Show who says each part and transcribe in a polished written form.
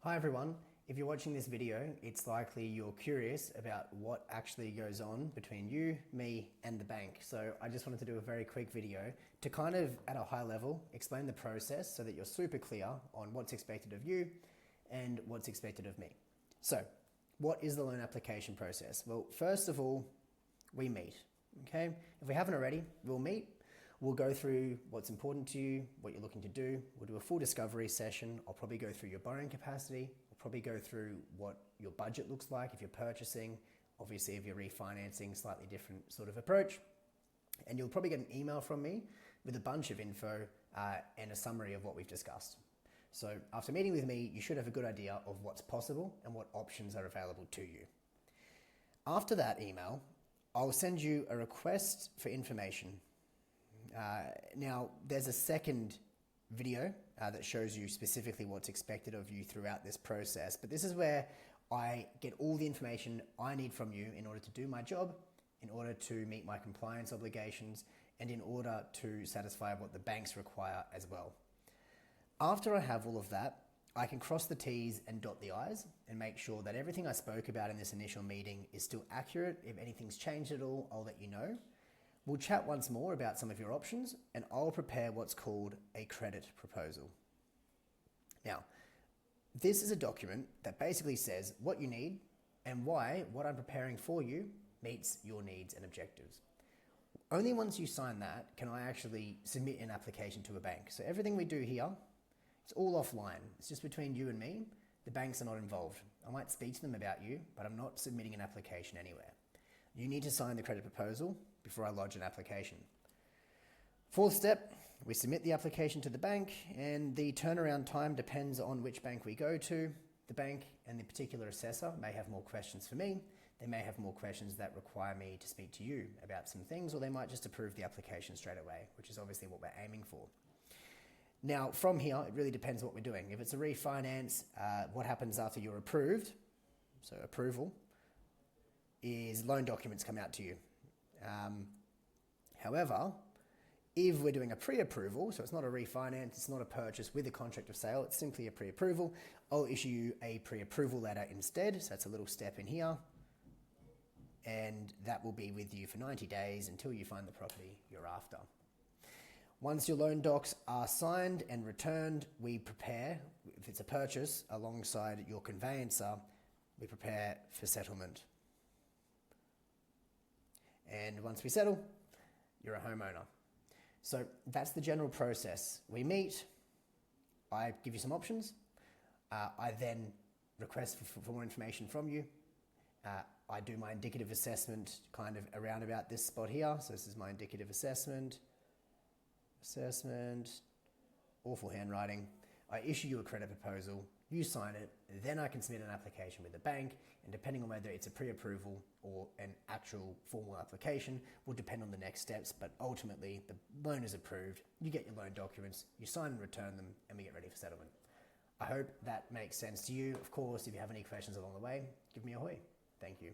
Speaker 1: Hi everyone. If you're watching this video, it's likely you're curious about what actually goes on between you, me, and the bank. So I just wanted to do a very quick video to kind of, at a high level, explain the process so that you're super clear on what's expected of you and what's expected of me. So, what is the loan application process? Well, first of all, we meet, okay? If we haven't already, we'll meet. We'll go through what's important to you, what you're looking to do. We'll do a full discovery session. I'll probably go through your borrowing capacity. We'll probably go through what your budget looks like if you're purchasing. Obviously, if you're refinancing, slightly different sort of approach. And you'll probably get an email from me with a bunch of info and a summary of what we've discussed. So after meeting with me, you should have a good idea of what's possible and what options are available to you. After that email, I'll send you a request for information. Now, there's a second video that shows you specifically what's expected of you throughout this process, but this is where I get all the information I need from you in order to do my job, in order to meet my compliance obligations, and in order to satisfy what the banks require as well. After I have all of that, I can cross the T's and dot the I's and make sure that everything I spoke about in this initial meeting is still accurate. If anything's changed at all, I'll let you know. We'll chat once more about some of your options, and I'll prepare what's called a credit proposal. Now, this is a document that basically says what you need and why what I'm preparing for you meets your needs and objectives. Only once you sign that can I actually submit an application to a bank. So everything we do here, it's all offline. It's just between you and me. The banks are not involved. I might speak to them about you, but I'm not submitting an application anywhere. You need to sign the credit proposal before I lodge an application. Fourth step, we submit the application to the bank, and the turnaround time depends on which bank we go to. The bank and the particular assessor may have more questions for me. They may have more questions that require me to speak to you about some things, or they might just approve the application straight away, which is obviously what we're aiming for. Now, from here, it really depends what we're doing. If it's a refinance, what happens after you're approved, so approval, is loan documents come out to you. However, if we're doing a pre-approval, so it's not a refinance, it's not a purchase with a contract of sale, it's simply a pre-approval, I'll issue you a pre-approval letter instead. So that's a little step in here. And that will be with you for 90 days until you find the property you're after. Once your loan docs are signed and returned, we prepare, if it's a purchase, alongside your conveyancer, we prepare for settlement. And once we settle, you're a homeowner. So that's the general process. We meet, I give you some options, I then request for more information from you. I do my indicative assessment kind of around about this spot here. So this is my indicative assessment, awful handwriting. I issue you a credit proposal, you sign it, then I can submit an application with the bank, and depending on whether it's a pre-approval or an actual formal application will depend on the next steps, but ultimately the loan is approved, you get your loan documents, you sign and return them, and we get ready for settlement. I hope that makes sense to you. Of course, if you have any questions along the way, give me a hoy. Thank you.